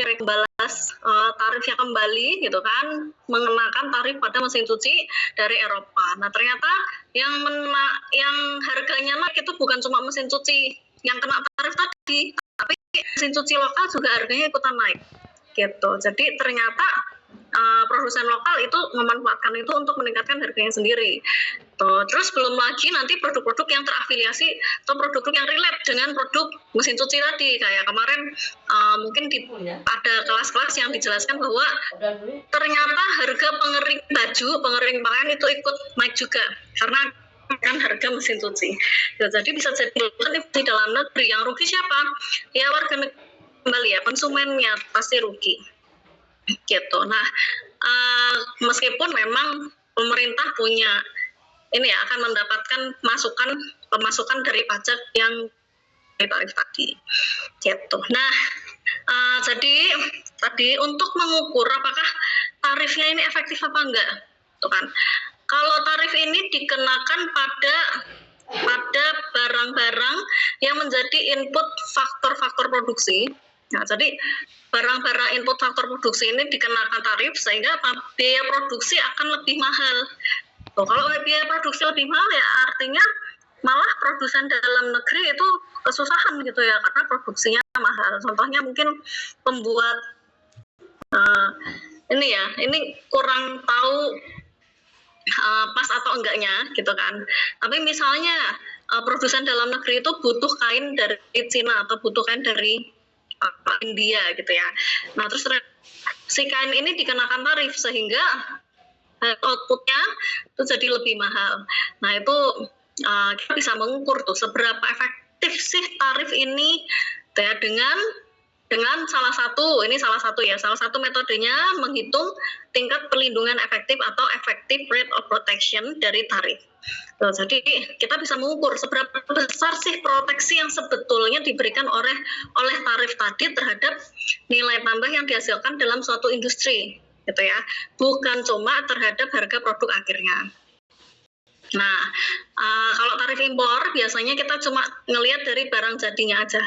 membalas tarifnya kembali gitu kan, mengenakan tarif pada mesin cuci dari Eropa. Nah ternyata yang harganya naik itu bukan cuma mesin cuci yang kena tarif tadi, tapi mesin cuci lokal juga harganya ikutan naik gitu. Jadi ternyata produsen lokal itu memanfaatkan itu untuk meningkatkan harganya sendiri. Tuh, terus belum lagi nanti produk-produk yang terafiliasi atau produk yang relate dengan produk mesin cuci tadi. Kayak kemarin mungkin ada kelas-kelas yang dijelaskan bahwa ternyata harga pengering baju, pengering pakaian itu ikut naik juga karena kan harga mesin cuci. Ya, jadi bisa jadi di dalam negeri yang rugi siapa? Ya warga negara kembali ya, konsumennya pasti rugi. Gitu. Nah, meskipun memang pemerintah punya ini ya akan mendapatkan pemasukan dari pajak yang tarif tadi. Gitu. Nah, jadi tadi untuk mengukur apakah tarifnya ini efektif apa enggak, tuh kan? Kalau tarif ini dikenakan pada barang-barang yang menjadi input faktor-faktor produksi. Nah, jadi barang-barang input faktor produksi ini dikenakan tarif sehingga biaya produksi akan lebih mahal. Tuh, kalau biaya produksi lebih mahal ya artinya malah produsen dalam negeri itu kesusahan gitu ya karena produksinya mahal. Contohnya mungkin pembuat ini kurang tahu pas atau enggaknya gitu kan. Tapi misalnya produsen dalam negeri itu butuh kain dari Cina atau butuh kain dari India gitu ya. Nah terus si kain ini dikenakan tarif sehingga outputnya itu jadi lebih mahal. Nah itu kita bisa mengukur tuh seberapa efektif sih tarif ini ya, dengan salah satu metodenya menghitung tingkat perlindungan efektif atau effective rate of protection dari tarif. Tuh, jadi kita bisa mengukur seberapa besar sih proteksi yang sebetulnya diberikan oleh tarif tadi terhadap nilai tambah yang dihasilkan dalam suatu industri, gitu ya. Bukan cuma terhadap harga produk akhirnya. Nah, kalau tarif impor biasanya kita cuma ngelihat dari barang jadinya aja.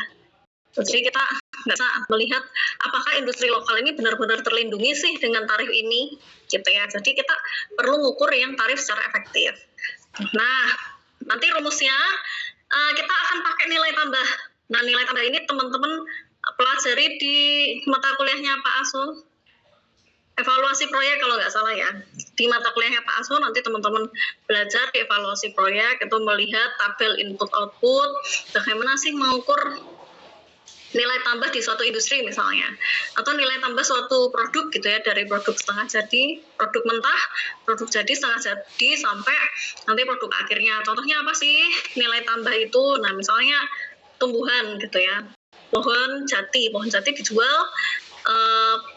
Jadi kita nggak bisa melihat apakah industri lokal ini benar-benar terlindungi sih dengan tarif ini, gitu ya. Jadi kita perlu mengukur yang tarif secara efektif. Nah, nanti rumusnya kita akan pakai nilai tambah. Nah, nilai tambah ini teman-teman pelajari di mata kuliahnya Pak Asul. Evaluasi proyek kalau nggak salah ya. Di mata kuliahnya Pak Asul nanti teman-teman belajar di evaluasi proyek itu melihat tabel input output, bagaimana sih mengukur nilai tambah di suatu industri misalnya, atau nilai tambah suatu produk gitu ya, dari produk setengah jadi, produk mentah, produk jadi, setengah jadi, sampai nanti produk akhirnya. Contohnya apa sih nilai tambah itu? Nah misalnya tumbuhan gitu ya, pohon jati dijual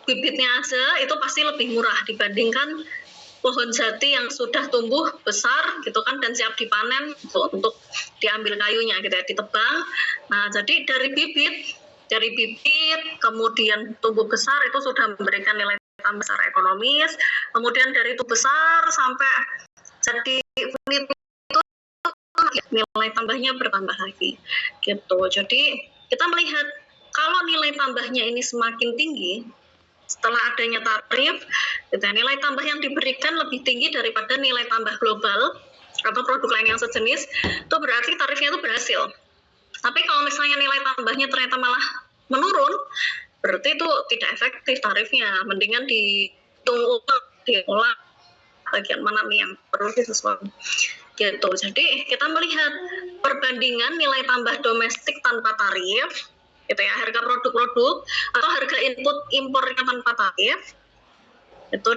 bibitnya aja itu pasti lebih murah dibandingkan pohon jati yang sudah tumbuh besar gitu kan dan siap dipanen untuk diambil kayunya gitu ya, ditebang. Nah jadi dari bibit kemudian tumbuh besar itu sudah memberikan nilai tambah secara ekonomis, kemudian dari itu besar sampai jadi unit itu nilai tambahnya bertambah lagi gitu. Jadi kita melihat kalau nilai tambahnya ini semakin tinggi setelah adanya tarif, gitu, nilai tambah yang diberikan lebih tinggi daripada nilai tambah global atau produk lain yang sejenis, itu berarti tarifnya itu berhasil. Tapi kalau misalnya nilai tambahnya ternyata malah menurun, berarti itu tidak efektif tarifnya. Mendingan diolah bagian mana nih yang perlu disesuaikan. Gitu. Jadi kita melihat perbandingan nilai tambah domestik tanpa tarif, gitu ya, harga produk-produk atau harga input impornya tanpa tarif, itu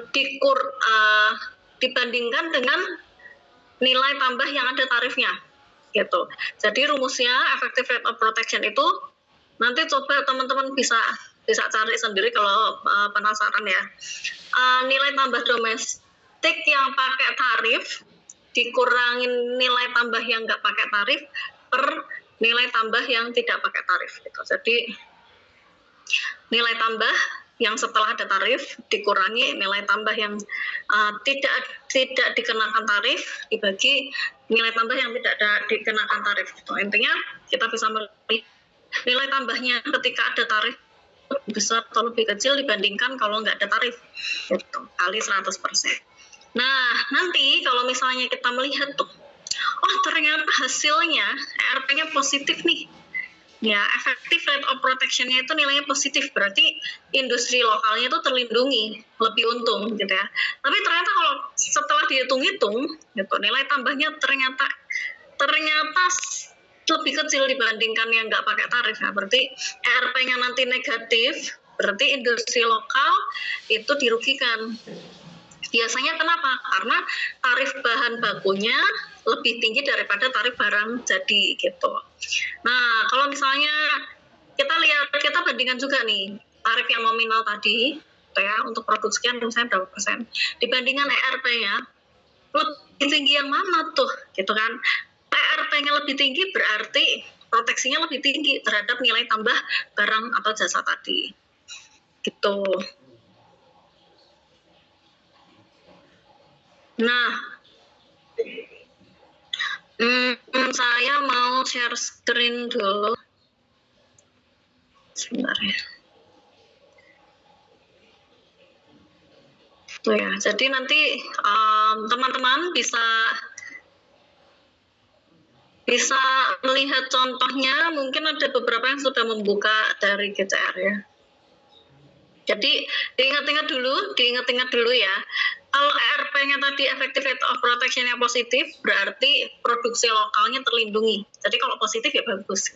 dibandingkan dengan nilai tambah yang ada tarifnya. Gitu. Jadi rumusnya effective rate of protection itu nanti coba teman-teman bisa cari sendiri kalau penasaran ya. Nilai tambah domestik yang pakai tarif dikurangin nilai tambah yang nggak pakai tarif per nilai tambah yang tidak pakai tarif gitu. Jadi nilai tambah yang setelah ada tarif dikurangi nilai tambah yang tidak dikenakan tarif dibagi nilai tambah yang tidak dikenakan tarif. Intinya kita bisa melihat nilai tambahnya ketika ada tarif besar atau lebih kecil dibandingkan kalau nggak ada tarif, gitu, kali 100%. Nah, nanti kalau misalnya kita melihat tuh, oh ternyata hasilnya ERP-nya positif nih, ya efektif rate of protection-nya itu nilainya positif, berarti industri lokalnya itu terlindungi, lebih untung gitu ya. Tapi ternyata kalau setelah dihitung-hitung gitu, nilai tambahnya ternyata lebih kecil dibandingkan yang nggak pakai tarif. Nah, berarti ERP-nya nanti negatif, berarti industri lokal itu dirugikan. Biasanya kenapa? Karena tarif bahan bakunya lebih tinggi daripada tarif barang jadi gitu. Nah, kalau misalnya kita bandingkan juga nih tarif yang nominal tadi ya untuk produk sekian misalnya berapa persen dibandingkan ERP-nya lebih tinggi yang mana tuh gitu kan. ERP-nya lebih tinggi berarti proteksinya lebih tinggi terhadap nilai tambah barang atau jasa tadi gitu. Nah, saya mau share screen dulu. Sebentar ya. Tuh ya, jadi nanti teman-teman bisa melihat contohnya, mungkin ada beberapa yang sudah membuka dari GCR ya. Jadi diingat-ingat dulu ya. Kalau ERP-nya tadi effective rate of protection-nya positif, berarti produksi lokalnya terlindungi. Jadi kalau positif ya bagus.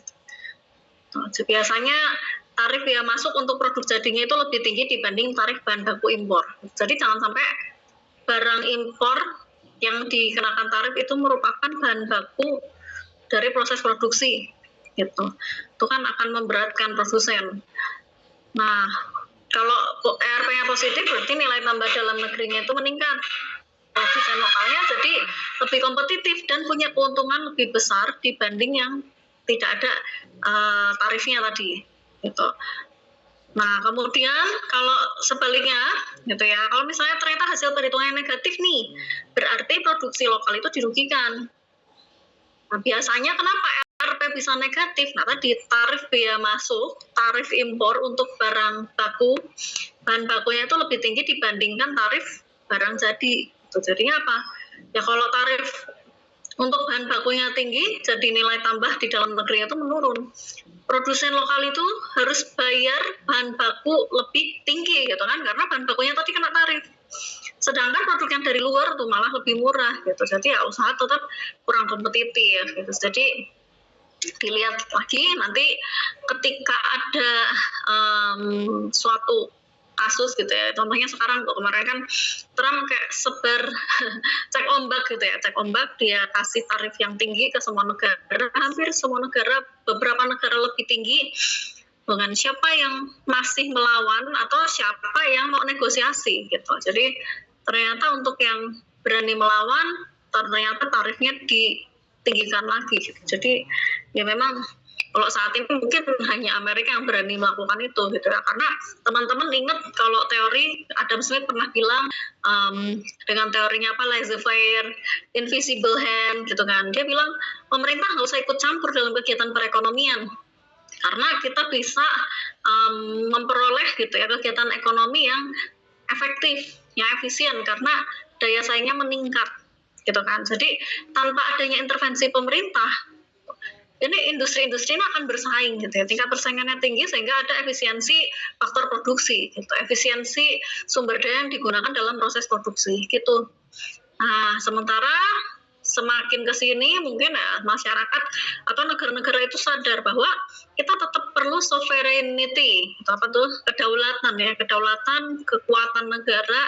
Biasanya tarif biaya masuk untuk produk jadinya itu lebih tinggi dibanding tarif bahan baku impor. Jadi jangan sampai barang impor yang dikenakan tarif itu merupakan bahan baku dari proses produksi. Gitu. Itu kan akan memberatkan produsen. Nah, kalau ERP-nya positif berarti nilai tambah dalam negerinya itu meningkat. Produsen lokalnya jadi lebih kompetitif dan punya keuntungan lebih besar dibanding yang tidak ada tarifnya tadi. Gitu. Nah, kemudian kalau sebaliknya gitu ya, kalau misalnya ternyata hasil perhitungannya negatif nih, berarti produksi lokal itu dirugikan. Nah, biasanya kenapa ERP bisa negatif? Nah, tadi tarif biaya masuk, tarif impor untuk bahan bakunya itu lebih tinggi dibandingkan tarif barang jadi. Jadinya apa? Ya kalau tarif untuk bahan bakunya tinggi, jadi nilai tambah di dalam negeri itu menurun. Produsen lokal itu harus bayar bahan baku lebih tinggi gitu kan, karena bahan bakunya tadi kena tarif. Sedangkan produk yang dari luar tuh malah lebih murah gitu. Jadi ya usaha tetap kurang kompetitif gitu. Jadi dilihat lagi nanti ketika ada suatu kasus gitu ya, contohnya sekarang tuh kemarin kan Trump kayak sebar cek ombak gitu ya, cek ombak dia kasih tarif yang tinggi ke semua negara, hampir semua negara, beberapa negara lebih tinggi dengan siapa yang masih melawan atau siapa yang mau negosiasi gitu. Jadi ternyata untuk yang berani melawan ternyata tarifnya ditinggikan lagi gitu. Jadi ya memang kalau saat ini mungkin hanya Amerika yang berani melakukan itu gitu ya, karena teman-teman ingat kalau teori Adam Smith pernah bilang dengan teorinya apa, laissez-faire, invisible hand gitu kan, dia bilang pemerintah nggak usah ikut campur dalam kegiatan perekonomian karena kita bisa memperoleh gitu ya kegiatan ekonomi yang efektif, yang efisien karena daya saingnya meningkat gitu kan. Jadi tanpa adanya intervensi pemerintah ini industri-industri ini akan bersaing gitu ya, tingkat persaingannya tinggi sehingga ada efisiensi faktor produksi gitu, efisiensi sumber daya yang digunakan dalam proses produksi gitu. Nah, sementara semakin ke sini mungkin ya, masyarakat atau negara-negara itu sadar bahwa kita tetap perlu sovereignty, itu apa tuh, kedaulatan, kekuatan negara,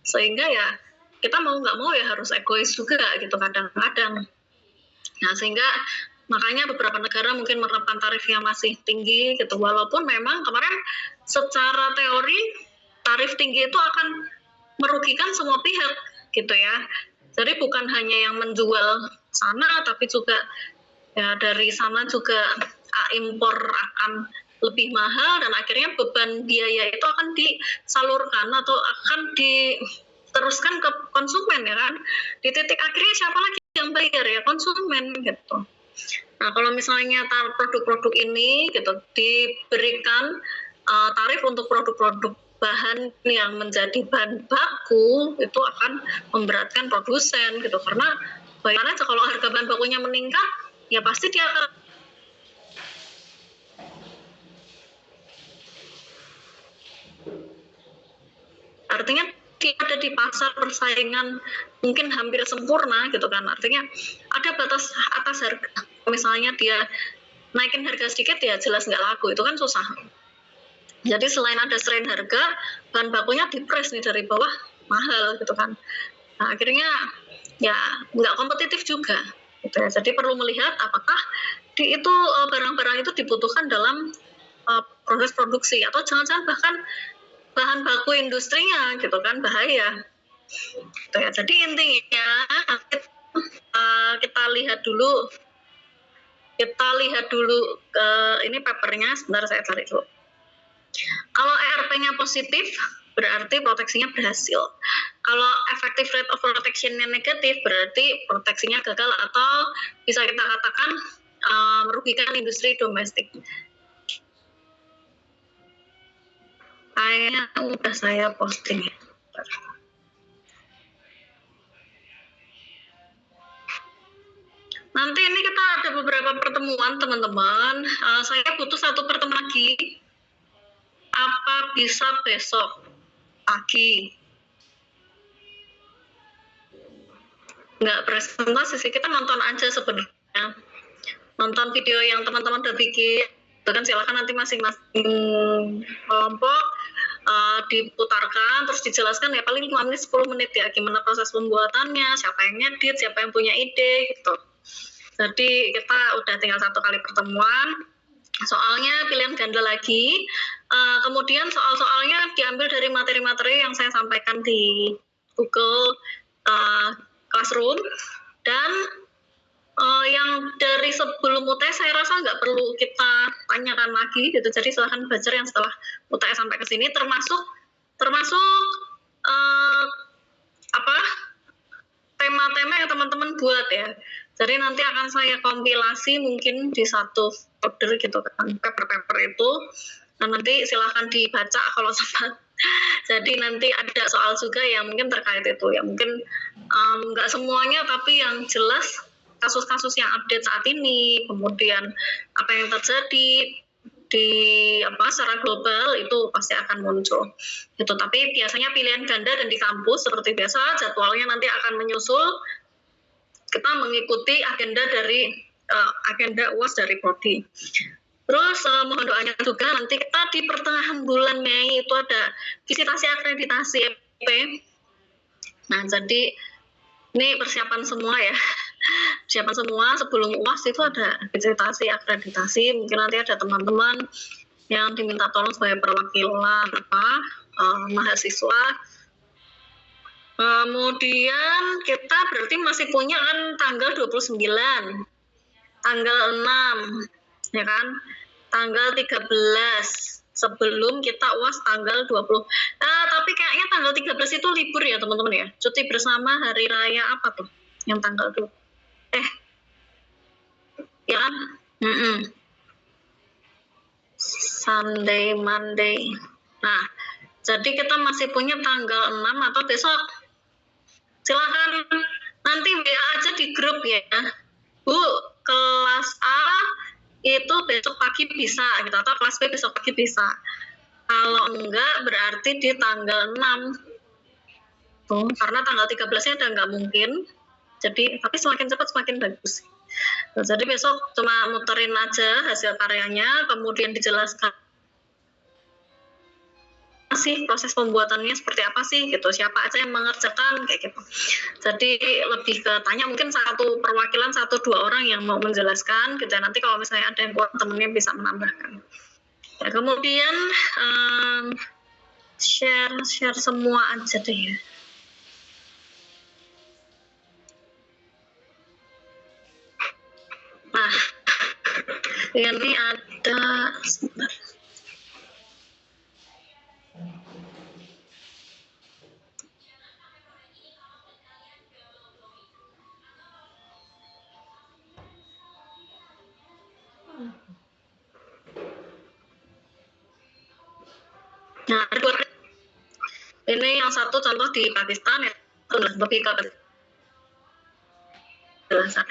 sehingga ya kita mau nggak mau ya harus egois juga gitu kadang-kadang. Nah, sehingga makanya beberapa negara mungkin menerapkan tarif yang masih tinggi gitu, walaupun memang kemarin secara teori tarif tinggi itu akan merugikan semua pihak gitu ya. Jadi bukan hanya yang menjual sana, tapi juga ya dari sana juga impor akan lebih mahal dan akhirnya beban biaya itu akan disalurkan atau akan diteruskan ke konsumen ya kan. Di titik akhirnya siapa lagi yang bayar ya, konsumen gitu. Nah, kalau misalnya produk-produk ini gitu diberikan tarif untuk produk-produk bahan yang menjadi bahan baku itu akan memberatkan produsen gitu, karena bayangkan aja kalau harga bahan bakunya meningkat ya pasti dia akan, artinya dia ada di pasar persaingan mungkin hampir sempurna gitu kan, artinya ada batas atas harga, misalnya dia naikin harga sedikit ya jelas nggak laku, itu kan susah. Jadi selain ada strain harga, bahan bakunya dipres nih dari bawah mahal gitu kan. Nah akhirnya ya nggak kompetitif juga gitu ya. Jadi perlu melihat apakah itu barang-barang itu dibutuhkan dalam proses produksi, atau jangan-jangan bahkan bahan baku industrinya gitu kan, bahaya gitu ya. Jadi intinya kita lihat dulu ini papernya, sebentar saya cari dulu. Kalau ERP-nya positif, berarti proteksinya berhasil. Kalau effective rate of protection-nya negatif, berarti proteksinya gagal atau bisa kita katakan merugikan industri domestik. Kayaknya udah saya posting. Nanti ini kita ada beberapa pertemuan teman-teman. Saya butuh satu pertemuan lagi. Apa bisa besok pagi? Nggak presentasi sih, kita nonton aja sebenarnya. Nonton video yang teman-teman udah bikin. Kan silakan nanti masing-masing kelompok diputarkan, terus dijelaskan ya paling 5 menit 10 menit ya, gimana proses pembuatannya, siapa yang ngedit, siapa yang punya ide gitu. Jadi kita udah tinggal satu kali pertemuan. Soalnya pilihan ganda lagi, kemudian soal-soalnya diambil dari materi-materi yang saya sampaikan di Google Classroom, dan yang dari sebelum UTS saya rasa nggak perlu kita tanyakan lagi gitu, jadi silahkan belajar yang setelah UTS sampai ke sini, termasuk tema-tema yang teman-teman buat ya. Jadi nanti akan saya kompilasi mungkin di satu folder gitu kan, paper-paper itu. Nah nanti silahkan dibaca kalau sempat. Jadi nanti ada soal juga yang mungkin terkait itu ya, mungkin nggak semuanya, tapi yang jelas kasus-kasus yang update saat ini, kemudian apa yang terjadi di secara global itu pasti akan muncul gitu. Tapi biasanya pilihan ganda dan di kampus seperti biasa jadwalnya nanti akan menyusul, kita mengikuti agenda dari agenda UAS dari prodi. Terus mohon doanya juga nanti kita di pertengahan bulan Mei itu ada visitasi akreditasi EP. Nah jadi ini persiapan semua ya, persiapan semua sebelum UAS itu ada visitasi akreditasi. Mungkin nanti ada teman-teman yang diminta tolong sebagai perwakilan mahasiswa. Kemudian kita berarti masih punya kan tanggal 29, tanggal 6, ya kan, tanggal 13 sebelum kita UAS tanggal 20. Tapi kayaknya tanggal 13 itu libur ya teman-teman ya, cuti bersama hari raya apa tuh yang tanggal 2? Ya kan? Sunday, Monday. Nah, jadi kita masih punya tanggal 6 atau besok. Silahkan nanti WA aja di grup ya. Bu, kelas A itu besok pagi bisa gitu, atau kelas B besok pagi bisa. Kalau enggak berarti di tanggal 6. Tuh, karena tanggal 13-nya udah nggak mungkin. Jadi, tapi semakin cepat semakin bagus. Nah, jadi besok cuma muterin aja hasil karyanya, kemudian dijelaskan sih proses pembuatannya seperti apa sih gitu, siapa aja yang mengerjakan kayak gitu. Jadi lebih ke tanya, mungkin satu perwakilan 1-2 orang yang mau menjelaskan gitu. Nanti kalau misalnya ada yang kurang, temennya bisa menambahkan ya. Kemudian share semua aja deh ya. Nah ini ada sebentar. Nah, ini yang satu contoh di Pakistan ya, lebih ke penjelasan.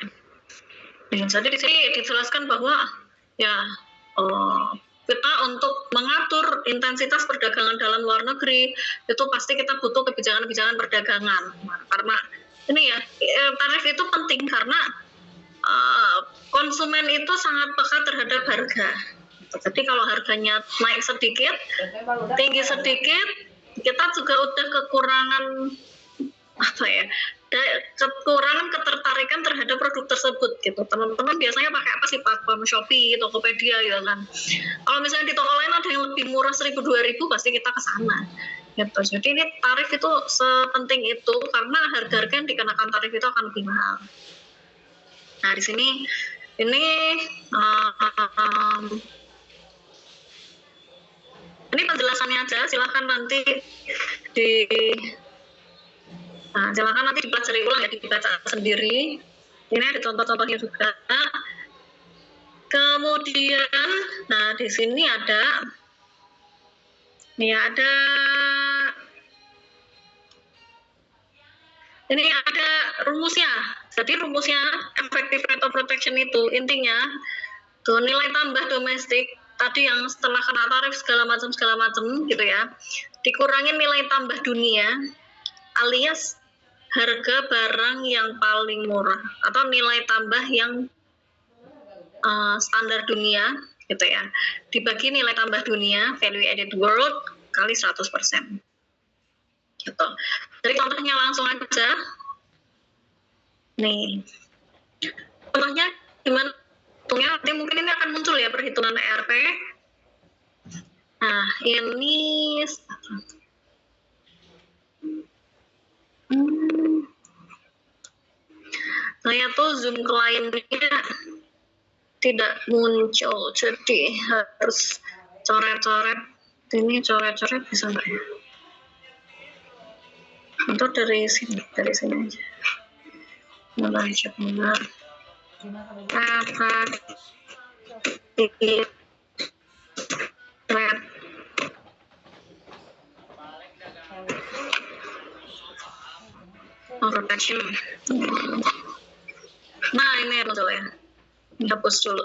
Jadi di sini dijelaskan bahwa ya kita untuk mengatur intensitas perdagangan dalam luar negeri itu pasti kita butuh kebijakan-kebijakan perdagangan. Nah, karena ini ya tarif itu penting karena konsumen itu sangat peka terhadap harga. Jadi kalau harganya naik sedikit, tinggi sedikit, kita juga udah kekurangan kekurangan ketertarikan terhadap produk tersebut gitu. Teman-teman biasanya pakai apa sih, platform Shopee, Tokopedia gitu kan. Kalau misalnya di toko lain ada yang lebih murah 1.000-2.000 pasti kita ke sana gitu. Jadi ini tarif itu sepenting itu karena harga-harga yang dikenakan tarif itu akan lebih mahal. Nah di sini ini penjelasannya aja, silahkan nanti silakan nanti dipelajari ulang ya, dibaca sendiri. Ini ada contoh-contohnya juga. Kemudian, nah di sini ada rumusnya. Jadi rumusnya effective rate of protection itu intinya tuh nilai tambah domestik tadi yang setelah kena tarif segala macam gitu ya, dikurangin nilai tambah dunia alias harga barang yang paling murah atau nilai tambah yang standar dunia gitu ya, dibagi nilai tambah dunia value added world kali 100% gitu. Jadi contohnya langsung aja nih, contohnya gimana hitungnya, nanti mungkin ini akan muncul ya perhitungan ERP. Nah ini saya tuh zoom kliennya tidak muncul, jadi harus coret-coret. Ini coret-coret bisa nggak ya? Atau dari sini aja. Mulai coba. Protection. Nah ini muncul ya. Hapus dulu.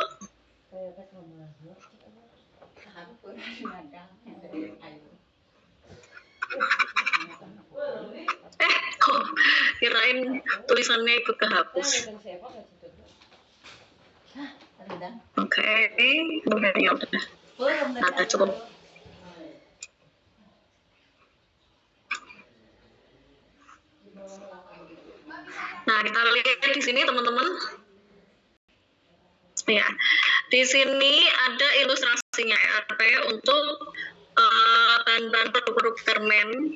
Kirain tulisannya ikut kehapus. Oke, ya udah. Nah, cukup. Nah, kita lihat di sini teman-teman. Ya, di sini ada ilustrasinya ERP untuk bahan-bahan produk garmen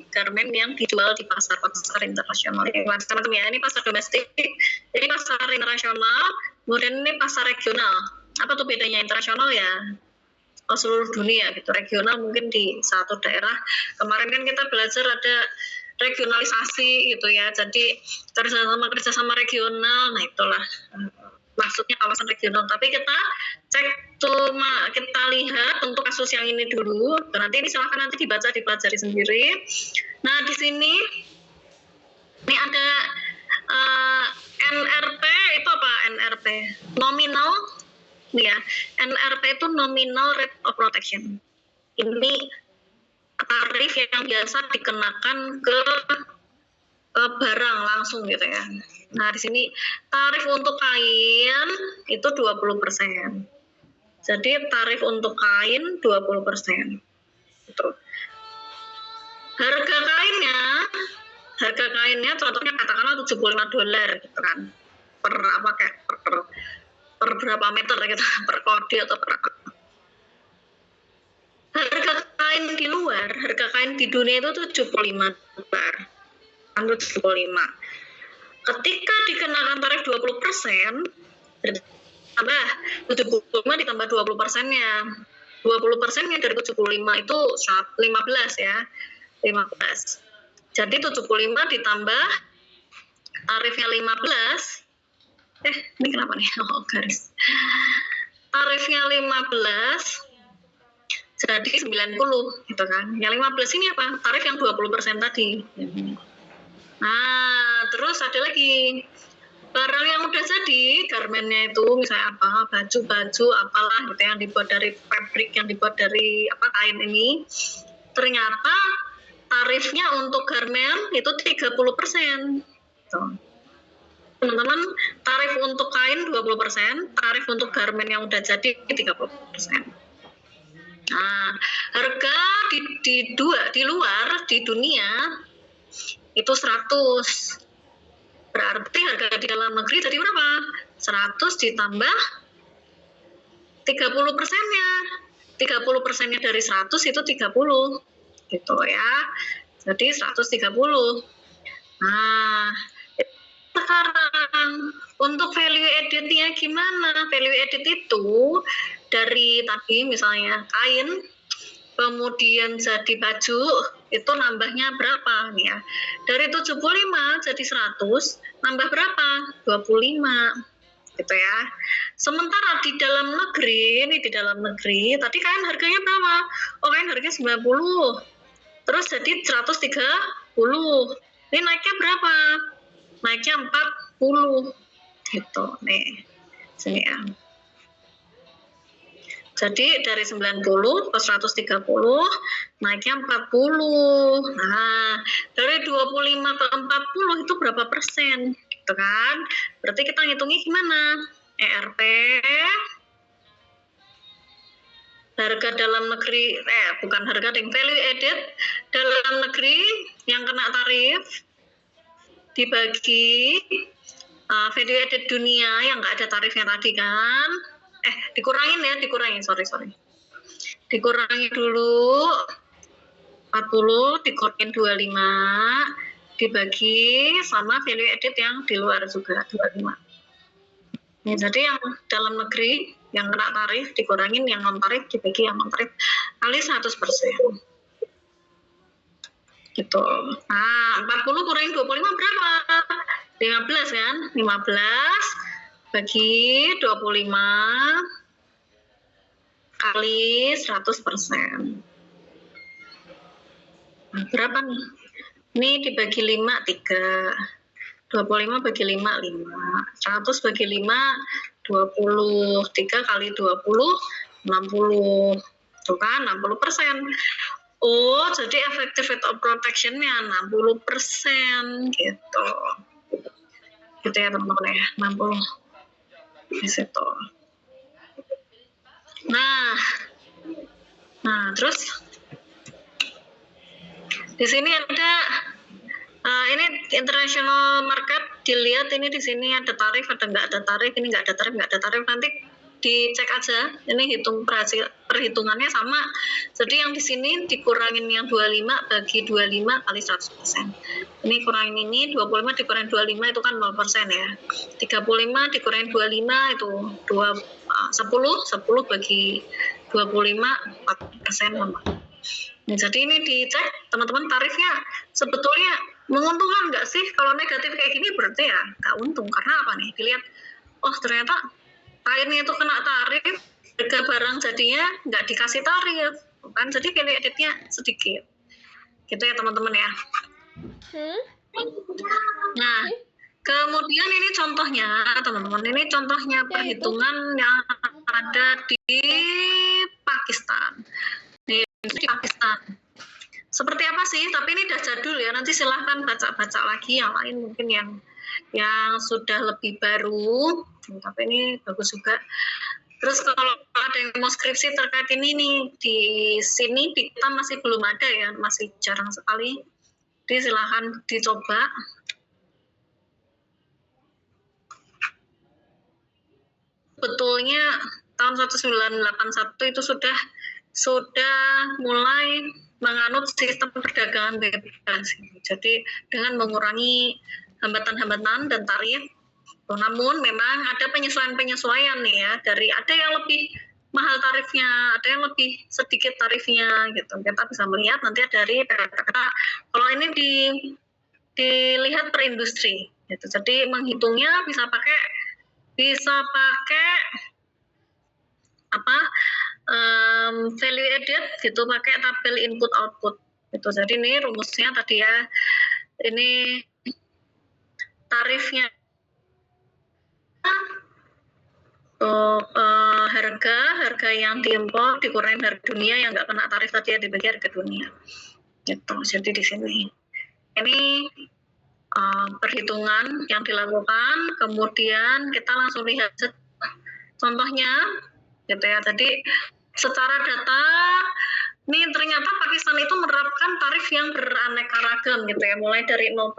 yang dijual di pasar internasional. Macam-macam ya, ini pasar domestik, ini pasar internasional, kemudian ini pasar regional. Apa tuh bedanya? Internasional ya seluruh dunia gitu, regional mungkin di satu daerah. Kemarin kan kita belajar ada regionalisasi gitu ya, jadi kerjasama regional. Nah itulah maksudnya kawasan regional. Tapi kita cek cuma kita lihat untuk kasus yang ini dulu. Nanti ini silahkan nanti dibaca, dipelajari sendiri. Nah di sini ini ada NRP. Itu apa NRP? Nominal ya. NRP itu nominal rate of protection. Ini tarif yang biasa dikenakan ke barang langsung gitu ya. Nah, di sini tarif untuk kain itu 20%. Jadi tarif untuk kain 20%. Gitu. Harga kainnya contohnya katakanlah $75 gitu kan. Per berapa meter gitu, per kode atau per apa. Harga kain di dunia itu $75. Ketika dikenakan tarif 20%, tambah 75 ditambah 20%-nya. 20%-nya dari 75 itu 15 ya. 15. Jadi 75 ditambah tarifnya 15. Ini kenapa nih? Garis. Tarifnya 15 jadi 90 gitu kan. Yang 15 ini apa? Tarif yang 20% tadi. Nah, terus ada lagi barang yang udah jadi, garmennya itu misalnya apa, baju-baju apalah gitu yang dibuat dari fabrik, yang dibuat dari apa kain ini, ternyata tarifnya untuk garmen itu 30%. Tuh. Teman-teman, tarif untuk kain 20%, tarif untuk garmen yang udah jadi 30%. Nah, harga di luar di dunia itu 100. Berarti harga di dalam negeri jadi berapa? 100 ditambah 30%-nya. 30%-nya dari 100 itu 30. Gitu ya. Jadi 130. Nah, sekarang untuk value added-nya gimana? Value added itu dari tadi misalnya kain, kemudian jadi baju, itu nambahnya berapa nih ya? Dari 75 jadi 100, nambah berapa? 25 gitu ya. Sementara di dalam negeri, ini di dalam negeri, tadi kain harganya berapa? Oh, kain harganya 90. Terus jadi 130. Ini naiknya berapa? Naiknya 40 gitu nih. Sini ya. Jadi dari 90 ke 130 naiknya 40. Nah, dari 25 ke 40 itu berapa persen? Gitu kan? Berarti kita ngitungnya gimana? ERP harga dalam negeri, bukan harga ding, value added dalam negeri yang kena tarif dibagi value added dunia yang nggak ada tarifnya tadi kan, dikurangin, sorry. Dikurangi dulu 40, dikurangin 25, dibagi sama value added yang di luar juga 25. Ya, jadi yang dalam negeri yang kena tarif dikurangin yang non tarif dibagi yang non tarif kali 100%. Gitu. Nah, 40 kurangin 25 berapa? 15 kan? 15 bagi 25 kali 100%. Nah, berapa nih? Ini dibagi 5, 3. 25 bagi 5, 5. 100 bagi 5, 20. 3 kali 20, 60. Tuh kan, 60%. Oh, jadi effective rate of protection-nya 60% gitu. Gitu ya teman-teman ya, 60 di situ. Nah, terus di sini ada ini international market, dilihat ini di sini ada tarif, ada nggak ada tarif, ini nggak ada tarif, nanti dicek aja, ini perhitungannya sama. Jadi yang di sini dikurangin yang 25 bagi 25 kali 100%. Ini kurangin ini, 25 dikurangin 25 itu kan 0% ya. 35 dikurangin 25 itu 10 bagi 25 4% sama. Nah, jadi ini dicek teman-teman tarifnya sebetulnya menguntungkan nggak sih? Kalau negatif kayak gini berarti ya nggak untung. Karena apa nih? Dilihat, oh ternyata kainnya itu kena tarif, harga barang jadinya nggak dikasih tarif, kan? Jadi value added-nya sedikit. Gitu ya teman-teman ya. Nah, kemudian ini contohnya teman-teman, ini contohnya perhitungan yang ada di Pakistan. Di Pakistan. Seperti apa sih? Tapi ini udah jadul ya. Nanti silahkan baca-baca lagi yang lain mungkin yang sudah lebih baru. Tapi ini bagus juga. Terus kalau ada yang mau skripsi terkait ini nih, di sini kita masih belum ada ya, masih jarang sekali. Jadi silahkan dicoba. Betulnya tahun 1981 itu sudah mulai menganut sistem perdagangan bebas. Jadi dengan mengurangi hambatan-hambatan dan tarif. Namun memang ada penyesuaian-penyesuaian nih ya, dari ada yang lebih mahal tarifnya, ada yang lebih sedikit tarifnya gitu. Kita bisa melihat nanti dari kalau ini dilihat per industri gitu. Jadi menghitungnya bisa pakai value added gitu pakai tabel input output gitu. Jadi ini rumusnya tadi ya, ini tarifnya harga yang diimpor dikurangi harga dunia yang nggak kena tarif tadi ya, dibagi harga dunia gitu. Jadi di sini ini perhitungan yang dilakukan, kemudian kita langsung lihat contohnya gitu ya. Jadi secara data ini ternyata Pakistan itu menerapkan tarif yang beraneka ragam gitu ya, mulai dari 0%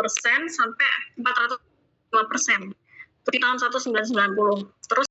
sampai 405% di tahun 1990. Terus